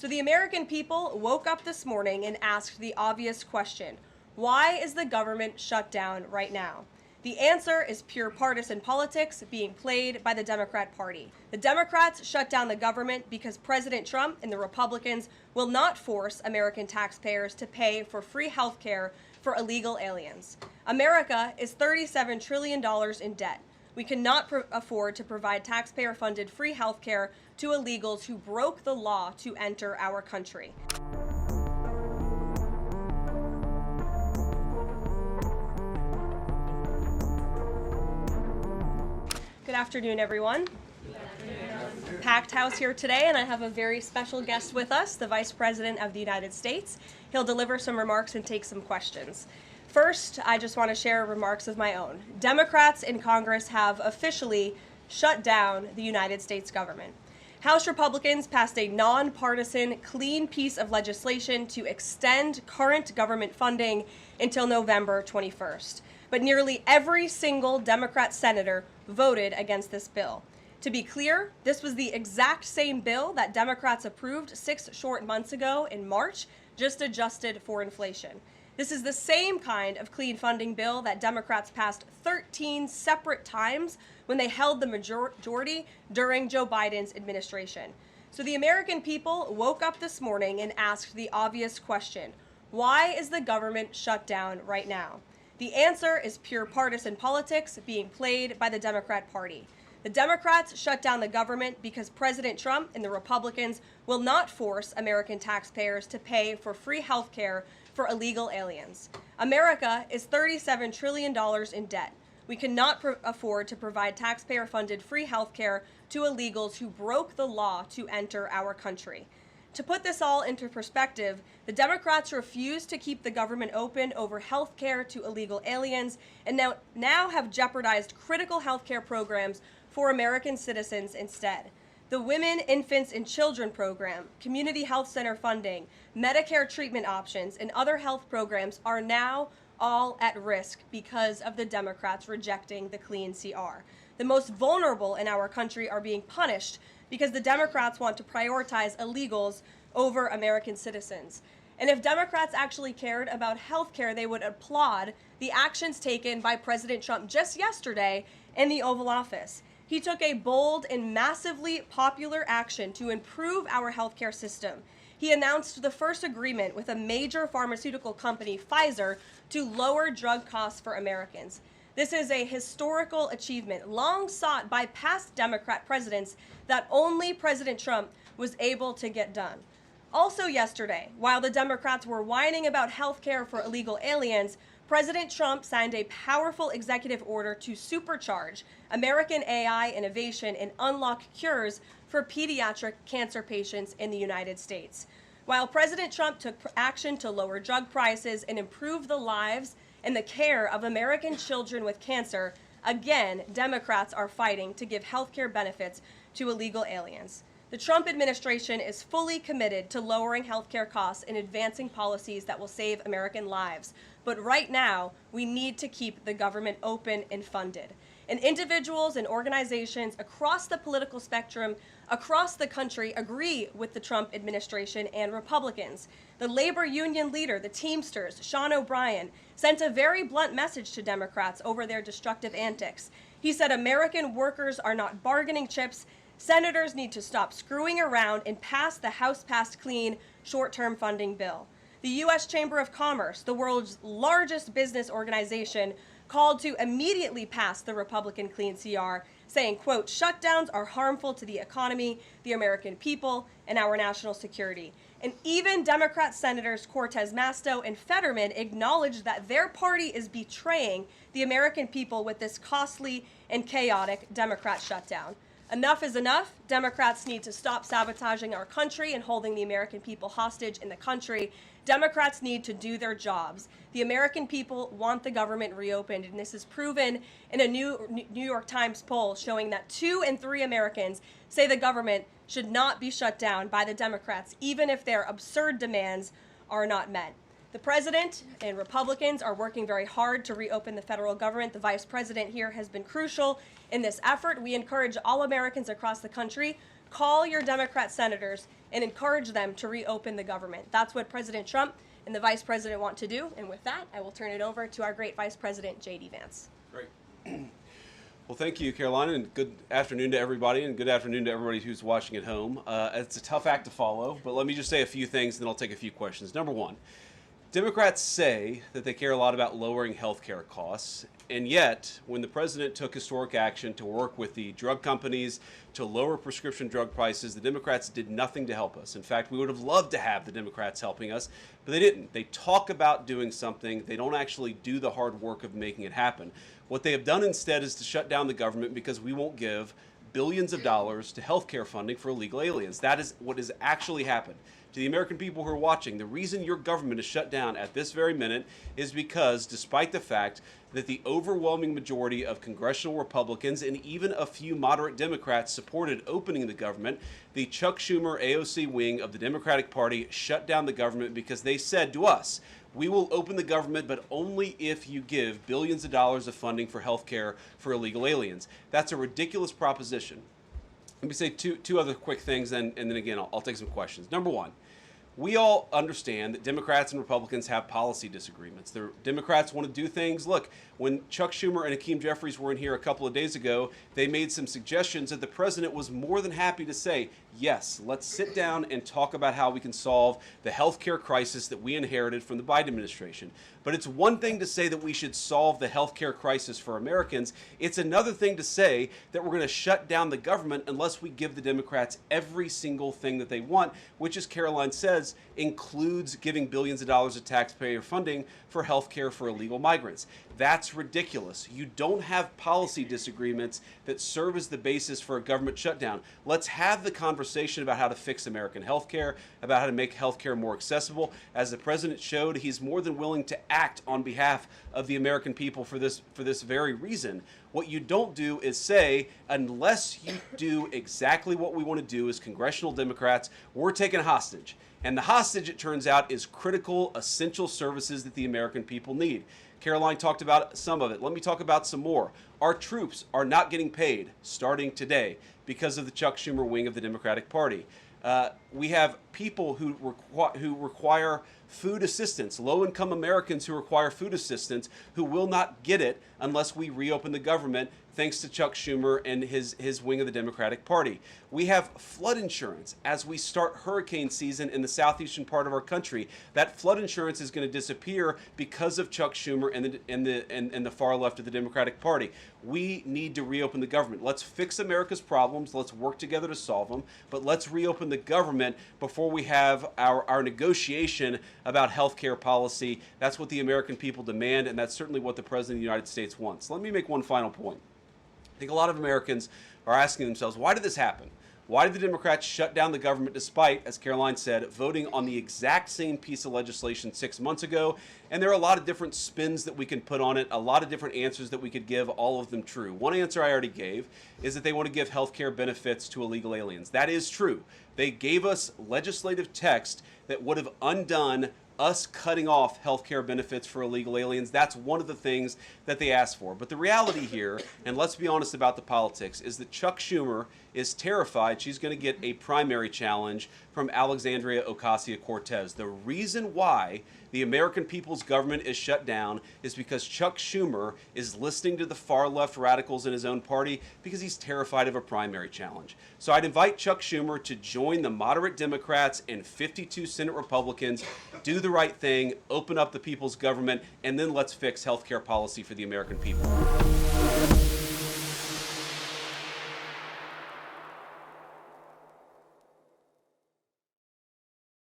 So the American people woke up this morning and asked the obvious question: why is the government shut down right now? The answer is pure partisan politics being played by the Democrat Party. The Democrats shut down the government because President Trump and the Republicans will not force American taxpayers to pay for free health care for illegal aliens. America is $37 trillion in debt. We cannot afford to provide taxpayer-funded free health care to illegals who broke the law to enter our country. Good afternoon, everyone. Packed house here today, and I have a very special guest with us, the Vice President of the United States. He'll deliver some remarks and take some questions. First, I just want to share remarks of my own. Democrats in Congress have officially shut down the United States government. House Republicans passed a nonpartisan, clean piece of legislation to extend current government funding until November 21st. But nearly every single Democrat senator voted against this bill. To be clear, this was the exact same bill that Democrats approved 6 short months ago in March, just adjusted for inflation. This is the same kind of clean funding bill that Democrats passed 13 separate times when they held the majority during Joe Biden's administration. So the American people woke up this morning and asked the obvious question: why is the government shut down right now? The answer is pure partisan politics being played by the Democrat Party. The Democrats shut down the government because President Trump and the Republicans will not force American taxpayers to pay for free health care for illegal aliens. America is $37 trillion in debt. We cannot afford to provide taxpayer-funded free health care to illegals who broke the law to enter our country. To put this all into perspective, the Democrats refused to keep the government open over health care to illegal aliens and now have jeopardized critical health care programs for American citizens instead. The Women, Infants, and Children program, community health center funding, Medicare treatment options, and other health programs are now all at risk because of the Democrats rejecting the clean CR. The most vulnerable in our country are being punished because the Democrats want to prioritize illegals over American citizens. And if Democrats actually cared about health care, they would applaud the actions taken by President Trump just yesterday in the Oval Office. He took a bold and massively popular action to improve our healthcare system. He announced the first agreement with a major pharmaceutical company, Pfizer, to lower drug costs for Americans. This is a historical achievement long sought by past Democrat presidents that only President Trump was able to get done. Also yesterday, while the Democrats were whining about health care for illegal aliens, President Trump signed a powerful executive order to supercharge American AI innovation and unlock cures for pediatric cancer patients in the United States. While President Trump took action to lower drug prices and improve the lives and the care of American children with cancer, again, Democrats are fighting to give health care benefits to illegal aliens. The Trump administration is fully committed to lowering healthcare costs and advancing policies that will save American lives. But right now, we need to keep the government open and funded. And individuals and organizations across the political spectrum, across the country, agree with the Trump administration and Republicans. The labor union leader, the Teamsters, Sean O'Brien, sent a very blunt message to Democrats over their destructive antics. He said American workers are not bargaining chips. Senators need to stop screwing around and pass the House-passed clean short-term funding bill. The U.S. Chamber of Commerce, the world's largest business organization, called to immediately pass the Republican clean CR, saying, quote, shutdowns are harmful to the economy, the American people, and our national security. And even Democrat Senators Cortez Masto and Fetterman acknowledged that their party is betraying the American people with this costly and chaotic Democrat shutdown. Enough is enough. Democrats need to stop sabotaging our country and holding the American people hostage in the country. Democrats need to do their jobs. The American people want the government reopened, and this is proven in a New York Times poll showing that 2 in 3 Americans say the government should not be shut down by the Democrats, even if their absurd demands are not met. The president and Republicans are working very hard to reopen the federal government. The vice president here has been crucial in this effort. We encourage all Americans across the country call your Democrat senators and encourage them to reopen the government. That's what President Trump and the Vice President want to do. And with that, I will turn it over to our great Vice President, J.D. Vance. Great. Well, thank you, Karoline, and good afternoon to everybody, and good afternoon to everybody who's watching at home. It's a tough act to follow, but let me just say a few things, and then I'll take a few questions. Number one, Democrats say that they care a lot about lowering health care costs, and yet, when the president took historic action to work with the drug companies to lower prescription drug prices, the Democrats did nothing to help us. In fact, we would have loved to have the Democrats helping us, but they didn't. They talk about doing something. They don't actually do the hard work of making it happen. What they have done instead is to shut down the government because we won't give billions of dollars to health care funding for illegal aliens. That is what has actually happened. To the American people who are watching, the reason your government is shut down at this very minute is because, despite the fact that the overwhelming majority of congressional Republicans and even a few moderate Democrats supported opening the government, the Chuck Schumer AOC wing of the Democratic Party shut down the government because they said to us, we will open the government, but only if you give billions of dollars of funding for health care for illegal aliens. That's a ridiculous proposition. Let me say two other quick things, and then again, I'll take some questions. Number one, we all understand that Democrats and Republicans have policy disagreements. The Democrats want to do things. Look, when Chuck Schumer and Hakeem Jeffries were in here a couple of days ago, they made some suggestions that the president was more than happy to say, yes, let's sit down and talk about how we can solve the health care crisis that we inherited from the Biden administration. But it's one thing to say that we should solve the health care crisis for Americans. It's another thing to say that we're going to shut down the government unless we give the Democrats every single thing that they want, which, as Karoline says, includes giving billions of dollars of taxpayer funding for health care for illegal migrants. That's ridiculous. You don't have policy disagreements that serve as the basis for a government shutdown. Let's have the conversation about how to fix American health care, about how to make health care more accessible. As the president showed, he's more than willing to act on behalf of the American people for this very reason. What you don't do is say, unless you do exactly what we want to do as congressional Democrats, we're taken hostage. And the hostage, it turns out, is critical, essential services that the American people need. Karoline talked about some of it. Let me talk about some more. Our troops are not getting paid starting today because of the Chuck Schumer wing of the Democratic Party. We have people who require food assistance, low-income Americans who require food assistance, who will not get it unless we reopen the government, thanks to Chuck Schumer and his wing of the Democratic Party. We have flood insurance as we start hurricane season in the southeastern part of our country. That flood insurance is going to disappear because of Chuck Schumer and the far left of the Democratic Party. We need to reopen the government. Let's fix America's problems. Let's work together to solve them. But let's reopen the government before we have our negotiation about health care policy. That's what the American people demand, and that's certainly what the President of the United States wants. Let me make one final point. I think a lot of Americans are asking themselves, why did this happen? Why did the Democrats shut down the government despite, as Karoline said, voting on the exact same piece of legislation 6 months ago? And there are a lot of different spins that we can put on it, a lot of different answers that we could give, all of them true. One answer I already gave is that they want to give health care benefits to illegal aliens. That is true. They gave us legislative text that would have undone us cutting off health care benefits for illegal aliens. That's one of the things that they asked for. But the reality here, and let's be honest about the politics, is that Chuck Schumer is terrified she's going to get a primary challenge from Alexandria Ocasio-Cortez. The reason why the American people's government is shut down is because Chuck Schumer is listening to the far-left radicals in his own party because he's terrified of a primary challenge. So I'd invite Chuck Schumer to join the moderate Democrats and 52 Senate Republicans, do the right thing, open up the people's government, and then let's fix health care policy for the American people.